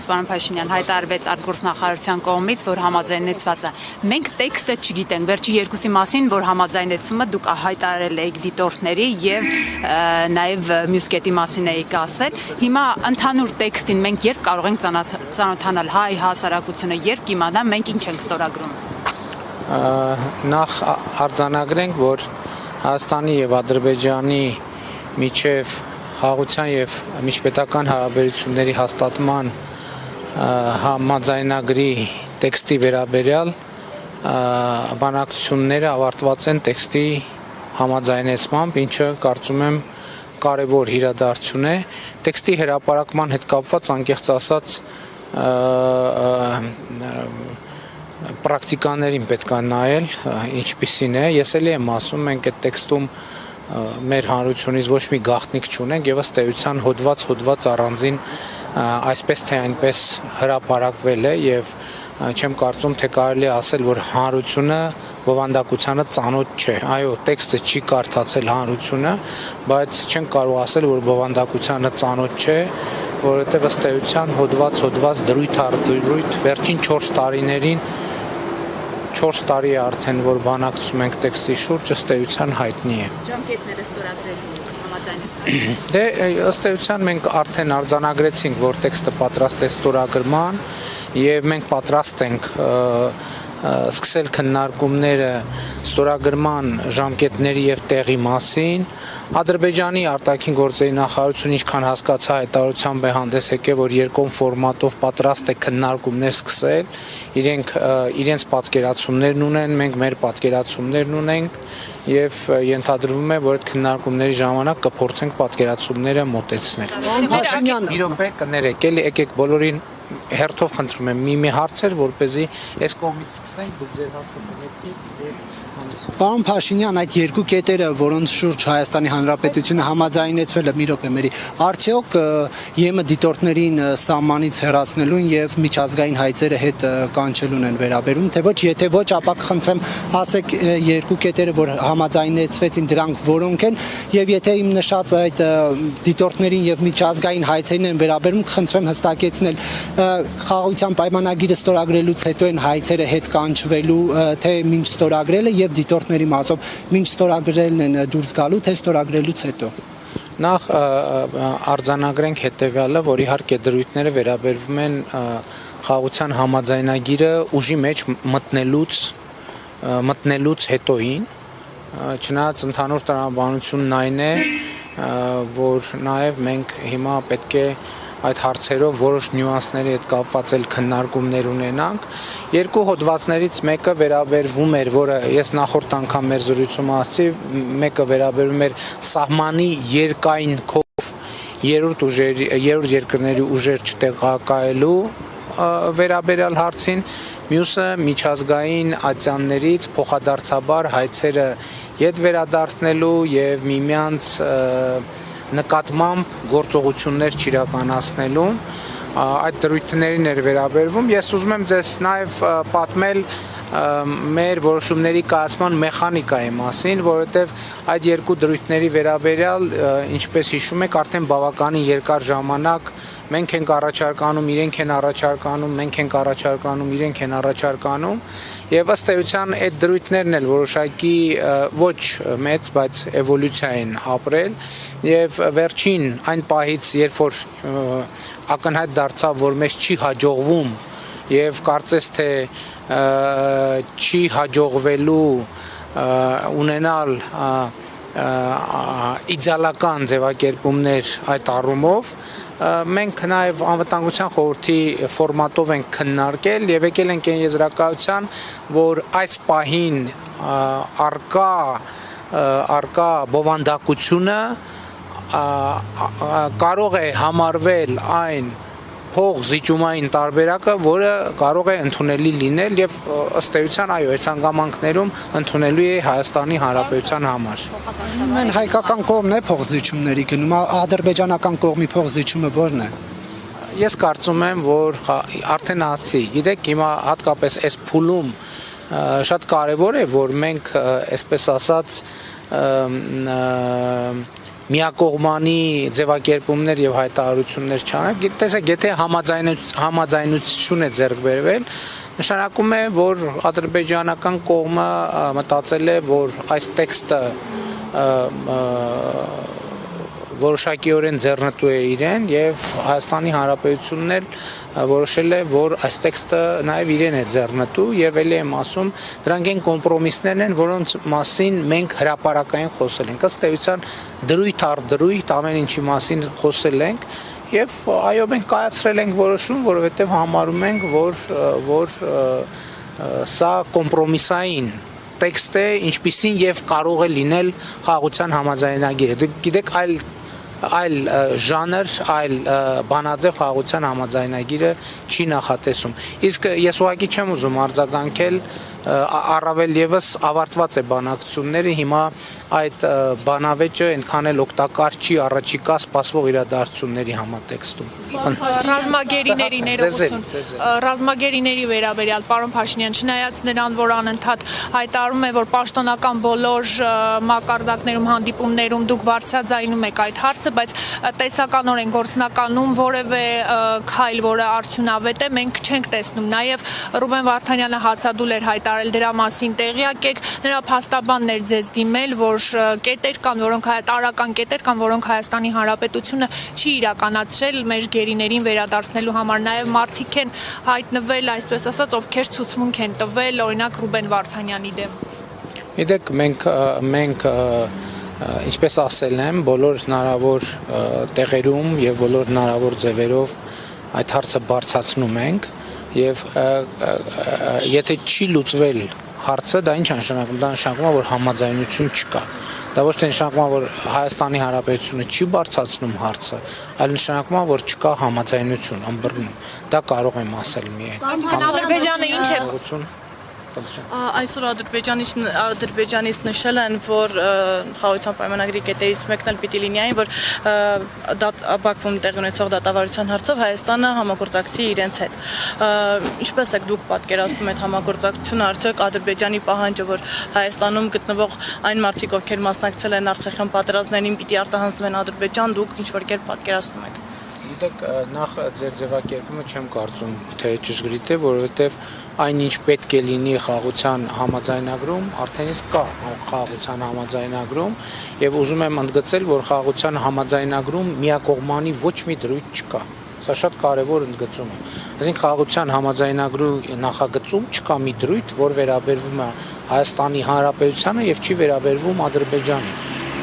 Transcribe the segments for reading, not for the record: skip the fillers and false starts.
պարոն Փաշինյան, հայտարարվեց արտգործնախարարության կողմից, որ համաձայնեցված է։ Մենք տեքստը չգիտենք, վերջի երկուսի մասին, որ համաձայնեցումը դուք հայտարարել եք դիտորդների եւ նաեւ մյուս կետի մասին եք ասել։ Հիմա ընդհանուր տեքստին մենք երբ կարող ենք ծանոթանալ, հայ հասարակությունը երբ կիմանա մենք ինչ ենք ստորագրում։ Նախ արձանագրենք, որ Հայաստանի եւ Ադրբեջանի միջև խաղաղության եւ միջպետական հարաբերությունների հաստատման համաձայնագրի տեքստի վերաբերյալ բանակցությունները ավարտված են տեքստի համաձայնեցմամբ, ինչը կարծում եմ կարևոր իրադարձություն է։ Տեքստի հրապարակման հետ կապված անկեղծ ասած պրակտիկաներին պետք է նայել, ինչպիսին է։ Ես էլի եմ ասում, մենք այդ տեքստում մեր հանրությունից ոչ մի գաղտնիք չունենք եւ ըստ էության հոդված առանձին այսպես թե այնպես հրապարակվել է եւ չեմ կարծում թե կարելի է ասել, որ հանրությունը բովանդակությանը ծանոթ չէ։ Այո, տեքստը չի կարդացել հանրությունը, բայց չեմ կարող ասել, որ բովանդակությանը ծանոթ չէ, որովհետեւ ըստ էության հոդված դրույթ վերջին 4 տարիներին 4 տարի է արդեն, որ բանակցում ենք տեքստի շուրջ, ըստ էության հայտնի է։ Ժամկետները ստորագրելու համաձայնեցված։ Դե ըստ էության մենք արդեն արձանագրեցինք, որ տեքստը պատրաստ է ստորագրման եւ մենք պատրաստ ենք սկսել քննարկումները ստորագրման ժամկետների եւ տեղի մասին։ Ադրբեջանի արտաքին գործերի նախարարությունը ինչքան հասկացա հայտարարությամբ է հանդես եկել, որ երկկողմ ֆորմատով պատրաստ է քննարկումներ սկսել, իրենց պատկերացումներն ունեն, մենք մեր պատկերացումներն ունենք եւ ենթադրվում է, որ այդ քննարկումների ժամանակ կփորձենք պատկերացումները մոտեցնել։ Փաշինյան, մի րոպե կներեք, եկեք բոլորին հերթով խնդրում եմ մի հարցեր, որպեսզի այս կողմից սկսենք, դուք ձեր հարցը բերեցիք եւ Պարոն Փաշինյան, այդ երկու կետերը, որոնց շուրջ Հայաստանի Հանրապետությունը համաձայնեցվել է, մի րոպե մերի, արդյոք ԵՄ դիտորդներին սահմանից հեռացնելուն եւ միջազգային հայցերը հետ կանչելուն են վերաբերում, թե ոչ, եթե ոչ, ապա կխնդրեմ ասեք երկու կետերը, որ համաձայնեցվեցին, դրանք որոնք են, եւ եթե իմ նշած այդ դիտորդներին եւ միջազգային հայցերին են վերաբերում, կխնդրեմ հստակեցնել խաղաղության պայմանագիրը ստորագրելուց հետո են հայցերը հետ կանչվելու, թե մինչ ստորագրելը եւ դիտորդների մասով մինչ ստորագրելն են դուրս գալու, թե ստորագրելուց հետո։ Նախ արձանագրենք հետեւյալը, որ իհարկե դրույթները վերաբերվում են խաղաղության համաձայնագիրը ուժի մեջ մտնելուց հետոին, չնայած ընդհանուր տրամաբանությունն այն է, որ նաեւ մենք հիմա պետք է այդ հարցերով որոշ նյուանսների հետ կապված էլ քննարկումներ ունենանք։ Երկու հոդվածներից մեկը վերաբերվում էր, որը ես նախորդ անգամ մեր զրույցում ասացի, մեկը վերաբերում էր սահմանի երկայնքով երրորդ երկրների ուժեր չտեղակայելու վերաբերյալ հարցին, մյուսը միջազգային ատյաններից փոխադարձաբար հայցերը ետ վերադարձնելու եւ միմյանց նկատմամբ գործողություններ չիրականացնելու այդ դրույթներին էր վերաբերվում։ Ես ուզում եմ ձեզ նաև պատմել մեր որոշումների կայացման մեխանիկայի մասին, որովհետև այդ երկու դրույթների վերաբերյալ, ինչպես հիշում եք, արդեն բավականին երկար ժամանակ մենք ենք առաջարկանում, իրենք են առաջարկանում, մենք ենք առաջարկանում, իրենք են առաջարկանում եւ ըստ էության այդ դրույթներն էլ որոշակի ոչ մեծ, բայց էվոլյուցիա են ապրել եւ վերջին այն պահից, երբ որ ակնհայտ դարձավ, որ մեզ չի հաջողվում եւ կարծես թե չի հաջողվելու ունենալ իդեալական ձևակերպումներ այդ առումով, մենք նաև անվտանգության խորհրդի ֆորմատով ենք քննարկել եւ եկել ենք այն եզրակացության, որ այս պահին արկա բովանդակությունը կարող է համարվել այն փող զիջումային տարբերակը, որը կարող է ընդունելի լինել եւ ըստ էության այո, այս հանգամանքներում ընդունելու է Հայաստանի Հանրապետության համար։ Մեն հայկական կողմն է փողզիջումների գնում, ադրբեջանական կողմի փողզիջումը ո՞րն է։ Ես կարծում եմ, որ արդեն ասացի, գիտեք, հիմա հատկապես այս փուլում շատ կարևոր է, որ մենք, այսպես ասած, միակողմանի ձևակերպումներ եւ հայտարարություններ չանենք, տեսեք, եթե համաձայնություն է ձեռք բերվել, նշանակում է, որ ադրբեջանական կողմը մտածել է, որ այս տեքստը որոշակիորեն ձեռնտու է իրեն եւ Հայաստանի Հանրապետությունն էլ որոշել է, որ այս տեքստը նաեւ իրեն է ձեռնտու եւ ելի եմ ասում, դրանք են կոմպրոմիսներն են, որոնց մասին մենք հրապարակային խոսել ենք, ըստ էության դրույթ առ դրույթ ամեն ինչի մասին խոսել ենք եւ այո մենք կայացրել ենք որոշում, որովհետեւ համարում ենք, որ սա կոմպրոմիսային տեքստ է, ինչպիսին եւ կարող է լինել խաղաղության համաձայնագիրը։ Դուք գիտեք, այլ ժանր, այլ բանաձև խաղաղության համաձայնագիրը չի նախատեսում։ Իսկ ես ուղղակի չեմ ուզում արձագանքել, առավել եւս ավարտված է բանակցությունները, հիմա այդ բանավեճը այնքան էլ օգտակար չի առաջիկա սպասվող իրադարձությունների համատեքստում։ Ռազմագերիների վերաբերյալ պարոն Փաշինյան, չնայած նրան, որ անընդհատ հայտարարում է, որ պաշտոնական բոլոր մակարդակներում, հանդիպումներում դուք բարձրաձայնում եք այդ հարցը, բայց տեսականորեն գործնականում որևէ քայլ, որը արդյունավետ է, մենք չենք տեսնում։ Նաև Ռուբեն Վարդանյանը հացադուլ էր հայտարարել դրա մասին, տեղյակ եք, նրա փաստաբանն էր ձեզ դիմել, որ կետեր կան, որոնք տարական կետեր կան, որոնք Հայաստանի Հանրապետությունը չի իրականացրել մեր գերիներին վերադարձնելու համար, նաև մարդիկ են հայտնվել, այսպես ասած, ովքեր ցուցմունք են տվել, օրինակ Ռուբեն Վարդանյանի դեմ։ Գիտեք, մենք ինչպես ասել եմ, բոլոր հնարավոր տեղերում եւ բոլոր հնարավոր ձևերով այդ հարցը բարձրացնում ենք եւ եթե չի լուծվել հարցը, դա ինչ նշանակում, դա նշանակում է, որ համաձայնություն չկա։ Դա ոչ թե նշանակում է, որ Հայաստանի Հանրապետությունը չի բարձրացնում հարցը, այլ նշանակում է, որ չկա համաձայնություն, ըմբռնում։ Դա կարող եմ ասել միայն։ Ադրբեջանը ինչ է Այսօր Ադրբեջանից նշել են, որ խաղաղության պայմանագրի կետերից մեկն էլ պիտի լինի այն, որ Բաքվում տեղի ունեցող դատավարության հարցով Հայաստանը համագործակցի իրենց հետ։ Ինչպես եք դուք պատկերացնում այդ համագործակցությունը, արդյոք Ադրբեջանի պահանջը, որ Հայաստանում գտնվող այն մարդիկ, ովքեր մասնակցել են Արցախյան պատերազմներին, պիտի արտահանձնվեն Ադրբեջան, դուք ինչ-որ կերպ պատկերացնում եք։ Գիտեք, նախ ձեր ձևակերպումը չեմ կարծում, թե ճշգրիտ է, որովհետև այնինչ պետք է լինի խաղաղության համաձայնագրում, արդեն իսկ կա խաղաղության համաձայնագրում եւ ուզում եմ ընդգծել, որ խաղաղության համաձայնագրում միակողմանի ոչ մի դրույթ չկա։ Սա շատ կարևոր ընդգծում է։ Այսինքն խաղաղության համաձայնագրու նախագծում չկա մի դրույթ, որ վերաբերվում է Հայաստանի Հանրապետությանը եւ չի վերաբերվում Ադրբեջանին։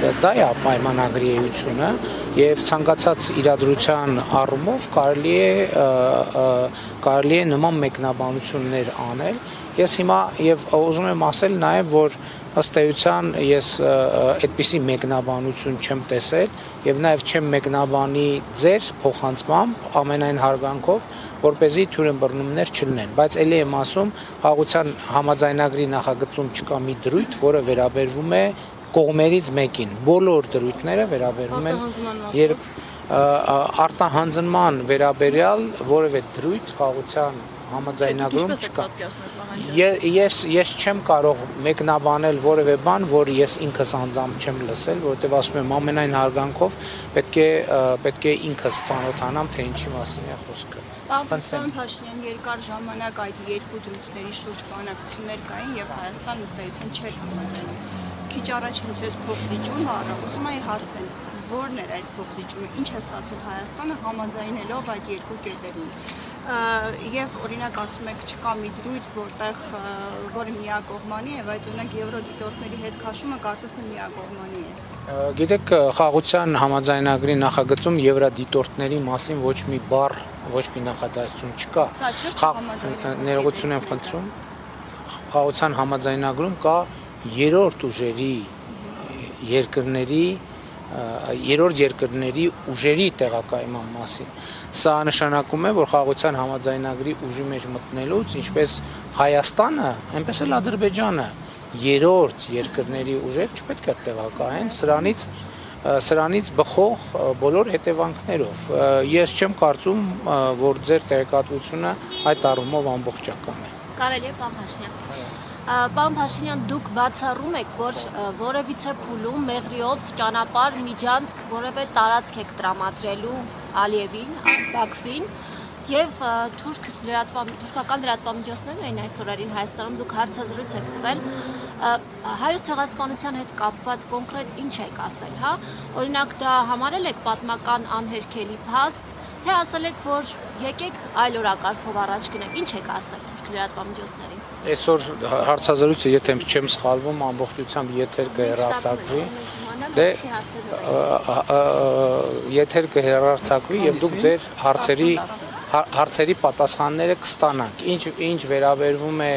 Դա է պայմանագրի էությունը եւ ցանկացած իրադրության առումով կարելի է նման մեկնաբանություններ անել։ Ես հիմա եւ ուզում եմ ասել նաեւ, որ ըստ էության ես այդպիսի մեկնաբանություն չեմ տեսել եւ նաեւ չեմ մեկնաբանի ձեր փոխանցմամբ ամենայն հարգանքով, որպեսզի թյուրըմբռնումներ չլինեն, բայց ելի եմ ասում, խաղաղության համաձայնագրի նախագծում չկա մի դրույթ, որը վերաբերվում է կողմերից մեկին, բոլոր դրույթները վերաբերվում են երբ արտահանձնման վերաբերյալ որևէ դրույթ խաղաղության համաձայնագրում չկա։ Ես չեմ կարող մեկնաբանել որևէ բան, որ ես ինքս անձամբ չեմ լսել, որովհետև ասում եմ ամենայն հարգանքով պետք է ինքս ծանոթանամ, թե ինչի մասին է խոսքը։ Պարոն Փաշինյան, երկար ժամանակ այդ երկու դրույթների շուրջ բանակցություններ կային եւ Հայաստանն ըստ էության չէր համաձայնում։ Քիչ առաջ հնչեց փոխզիջում, ուզում եմ հարցնել, որն էր այդ փոխզիջումը, ինչ է ստացել Հայաստանը համաձայնելով այդ երկու կետերին։ Եվ օրինակ ասում եք չկա մի դրույթ, որը միակողմանի է, բայց օրինակ եվրոդիտորդների հետ քաշումը կարծես թե միակողմանի է։ Գիտեք, խաղաղության համաձայնագրի նախագծում եվրոդիտորդների մասին ոչ մի բառ, ոչ մի նախադասություն չկա։ Ներողություն եմ խնդրում։ Խաղաղության համաձայնագրում կա երրորդ ուժերի երկրների ուժերի տեղակայման մասին։ Սա նշանակում է, որ խաղաղության համաձայնագրի ուժի մեջ մտնելուց, ինչպես Հայաստանը, այնպես էլ Ադրբեջանը երրորդ երկրների ուժեր չպետք է տեղակայեն սրանից բխող բոլոր հետևանքներով։ Ես չեմ կարծում, որ ձեր տեղեկատվությունը այդ առումով ամբողջական է։ Կարելի է, պարոն Փաշինյան։ Պարոն Փաշինյան, դուք բացառում եք, որ որևիցե փուլում մեղրիով ճանապարհ միջանցք որևէ տարածք եք տրամադրելու Ալիևին, Բաքվին եւ թուրքական լրատվամիջոցներն էին այս օրերին Հայաստանում, դուք հարցազրույց եք տվել հայոց ցեղասպանության հետ կապված կոնկրետ ինչ եք ասել, հա? Օրինակ դա համարել եք պատմական անհերքելի փաստ, թե ասել եք, որ եկեք այլ օրակարգով առաջ գնանք, ինչ եք ասել թուրք լրատվամիջոցներին։ Այսօր հարցազրույցը, եթե չեմ սխալվում, ամբողջությամբ եթեր կհեռարձակվի։ Դե եթեր կհեռարձակվի եւ դուք ձեր հարցերի պատասխանները կստանաք։ Ինչ վերաբերվում է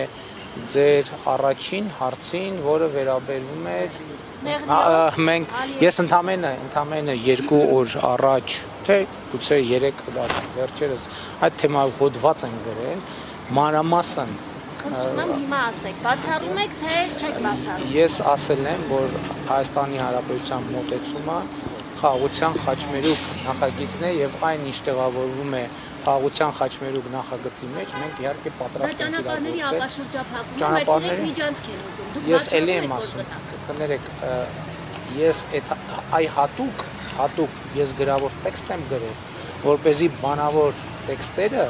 ձեր առաջին հարցին, որը վերաբերվում է ես ընդամենը 2 օր առաջ, թե գուցե 3 օր վերջերս այդ թեմայով հոդված են գրել, մանրամասն խնդրում եմ հիմա ասեք, բացառում եք, թե չեք բացառում։ Ես ասել եմ, որ Հայաստանի Հանրապետության մոտեցումը խաղաղության խաչմերուկ նախագիծն է եւ այն ինչ տեղավորվում է խաղաղության խաչմերուկ նախագծի մեջ, մենք իհարկե պատրաստ ենք ճանապարհների ապաշրջափակումը, բայց իրենք միջանցք են ուզում։ Դուք ես էլի եմ ասում, կներեք, ես այ հատուկ ես գրավոր տեքստ եմ գրել, որպեսզի բանավոր տեքստերը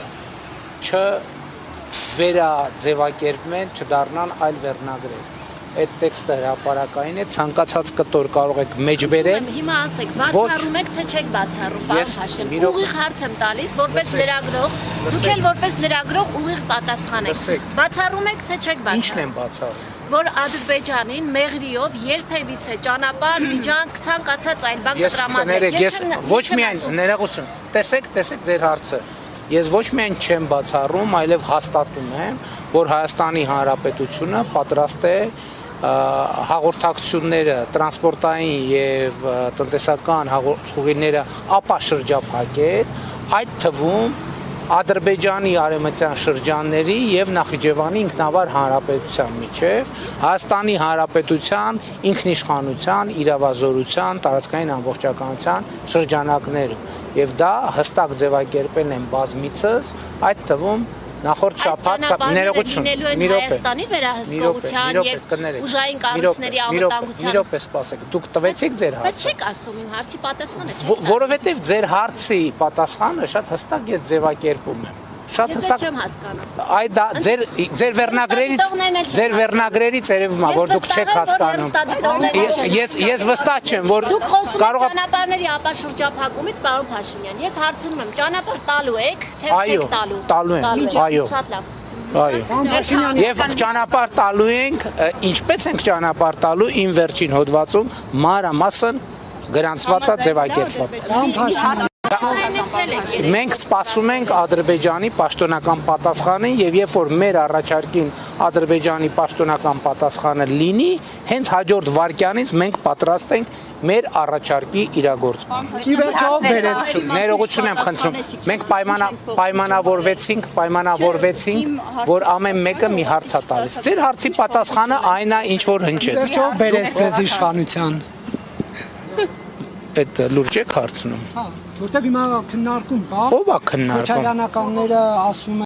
վերաձևակերպվեն, չդառնան այլ վերնագրեր։ Այդ տեքստը հրապարակային է, ցանկացած կտոր կարող եք մեջ բերել։ Հիմա ասեք, բացառում եք, թե չեք բացառում, պարոն Փաշինյան։ Ուղիղ հարց եմ տալիս, որպես լրագրող, դուք էլ որպես լրագրող ուղիղ պատասխան եք։ Բացառում եք, թե չեք բացառում։ Ինչն եմ բացառում։ Որ Ադրբեջանին մեղրիով երբևիցե ճանապարհ, միջանցք, ցանկացած այլ բան կտրամադրեք։ Ես ոչ միայն ներողություն, տեսեք ձեր հարցը։ Ես ոչ միայն չեմ բացառում, այլև հաստատում եմ, որ Հայաստանի Հանրապետությունը պատրաստ է հաղորդակցությունները, տրանսպորտային եւ տնտեսական հաղորդումները ապաշրջափակել, այդ թվում Ադրբեջանի արևմտյան շրջանների եւ Նախիջևանի ինքնավար հանրապետության միջև Հայաստանի Հանրապետության ինքնիշխանության, իրավազորության, տարածքային ամբողջականության շրջանակներում եւ դա հստակ ձևակերպել են բազմիցս, այդ թվում նախորդ շաբաթ ներողություն Հայաստանի վերահսկողության եւ ուժային կառույցների անվտանգության։ Մի րոպե սպասեք, դուք տվեցիք ձեր հարցը։ Բայց չեք ասում իմ հարցի պատասխանը չեք։ Որովհետեւ ձեր հարցի պատասխանը շատ հստակ ես ձևակերպում եմ։ Շատ հստակ չեմ հասկանում։ Այ դա ձեր վերնագրերից երևում է, որ դուք չեք հասկանում։ Ես վստահ չեմ, որ դուք խոսում եք ճանապարհների ապաշրջափակումից, պարոն Փաշինյան։ Ես հարցնում եմ, ճանապարհ տալու եք, թե չեք տալու։ Տալու ենք, այո։ Շատ լավ։ Այո։ Եվ ճանապարհ տալու ենք, ինչպես ենք ճանապարհ տալու իմ վերջին հոդվածում մանրամասն գրանցված է ձևակերպված։ Մենք սպասում ենք Ադրբեջանի պաշտոնական պատասխանին եւ երբ որ մեր առաջարկին Ադրբեջանի պաշտոնական պատասխանը լինի, հենց հաջորդ վայրկյանից մենք պատրաստ ենք մեր առաջարկի իրագործման։ Ներողություն եմ խնդրում։ Մենք պայմանավորվեցինք, որ ամեն մեկը մի հարց է տալիս։ Ձեր հարցի պատասխանը այն է, ինչ որ հնչեց։ Ով բերեց ձեզ իշխանության։ Այդ լուրջ եք հարցնում։ Հա, որտեվ հիմա քննարկում կա։ Ո՞վ է քննարկում։ Քոչարյանականները ասում